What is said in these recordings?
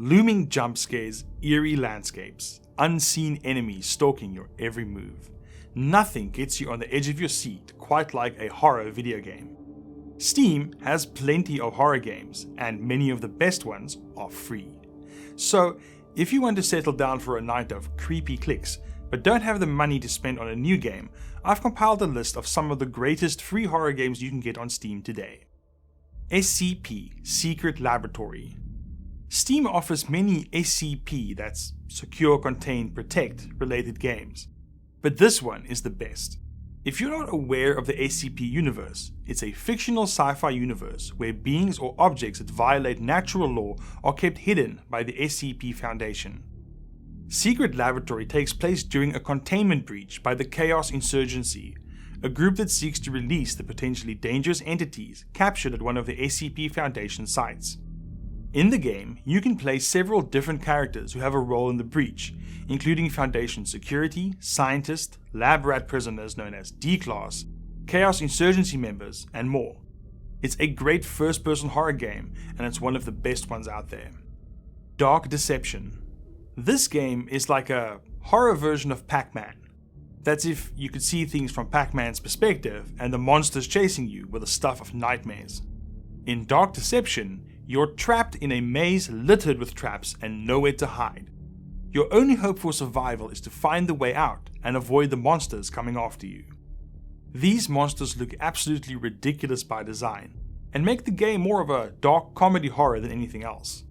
Looming jump scares, eerie landscapes, unseen enemies stalking your every move. Nothing gets you on the edge of your seat quite like a horror video game. Steam has plenty of horror games, and many of the best ones are free. So, if you want to settle down for a night of creepy clicks, but don't have the money to spend on a new game, I've compiled a list of some of the greatest free horror games you can get on Steam today. SCP Secret Laboratory. Steam offers many SCP, that's Secure, Contain, Protect, related games. But this one is the best. If you're not aware of the SCP universe, it's a fictional sci-fi universe where beings or objects that violate natural law are kept hidden by the SCP Foundation. Secret Laboratory takes place during a containment breach by the Chaos Insurgency, a group that seeks to release the potentially dangerous entities captured at one of the SCP Foundation sites. In the game, you can play several different characters who have a role in the breach, including Foundation security, scientists, lab rat prisoners known as D-Class, Chaos Insurgency members, and more. It's a great first-person horror game, and it's one of the best ones out there. Dark Deception. This game is like a horror version of Pac-Man. That's if you could see things from Pac-Man's perspective, and the monsters chasing you were the stuff of nightmares. In Dark Deception, you're trapped in a maze littered with traps and nowhere to hide. Your only hope for survival is to find the way out and avoid the monsters coming after you. These monsters look absolutely ridiculous by design, and make the game more of a dark comedy horror than anything else.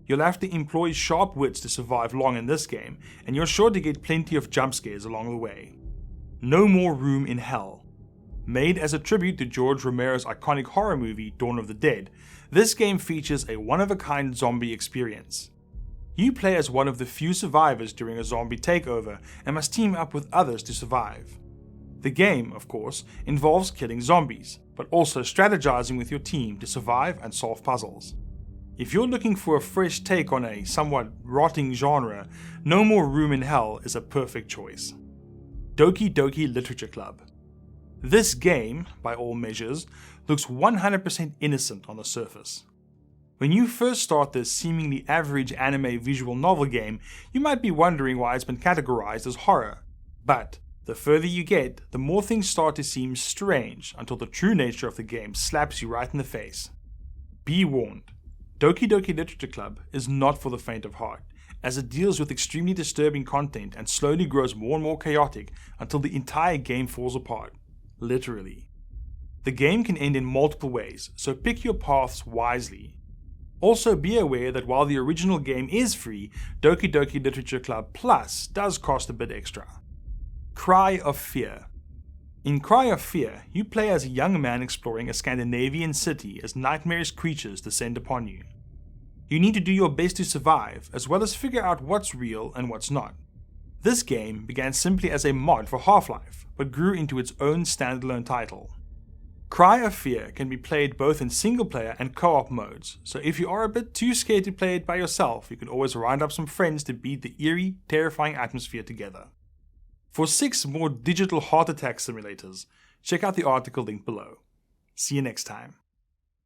You'll have to employ sharp wits to survive long in this game, and you're sure to get plenty of jump scares along the way. No More Room in Hell. Made as a tribute to George Romero's iconic horror movie Dawn of the Dead, this game features a one-of-a-kind zombie experience. You play as one of the few survivors during a zombie takeover and must team up with others to survive. The game, of course, involves killing zombies, but also strategizing with your team to survive and solve puzzles. If you're looking for a fresh take on a somewhat rotting genre, No More Room in Hell is a perfect choice. Doki Doki Literature Club. This game, by all measures, looks 100% innocent on the surface. When you first start this seemingly average anime visual novel game, you might be wondering why it's been categorized as horror. But the further you get, the more things start to seem strange until the true nature of the game slaps you right in the face. Be warned, Doki Doki Literature Club is not for the faint of heart, as it deals with extremely disturbing content and slowly grows more and more chaotic until the entire game falls apart. Literally. The game can end in multiple ways, so pick your paths wisely. Also be aware that while the original game is free, Doki Doki Literature Club Plus does cost a bit extra. Cry of Fear. In Cry of Fear, you play as a young man exploring a Scandinavian city as nightmarish creatures descend upon you. You need to do your best to survive, as well as figure out what's real and what's not. This game began simply as a mod for Half-Life, but grew into its own standalone title. Cry of Fear can be played both in single-player and co-op modes, so if you are a bit too scared to play it by yourself, you can always round up some friends to beat the eerie, terrifying atmosphere together. For 6 more digital heart attack simulators, check out the article linked below. See you next time.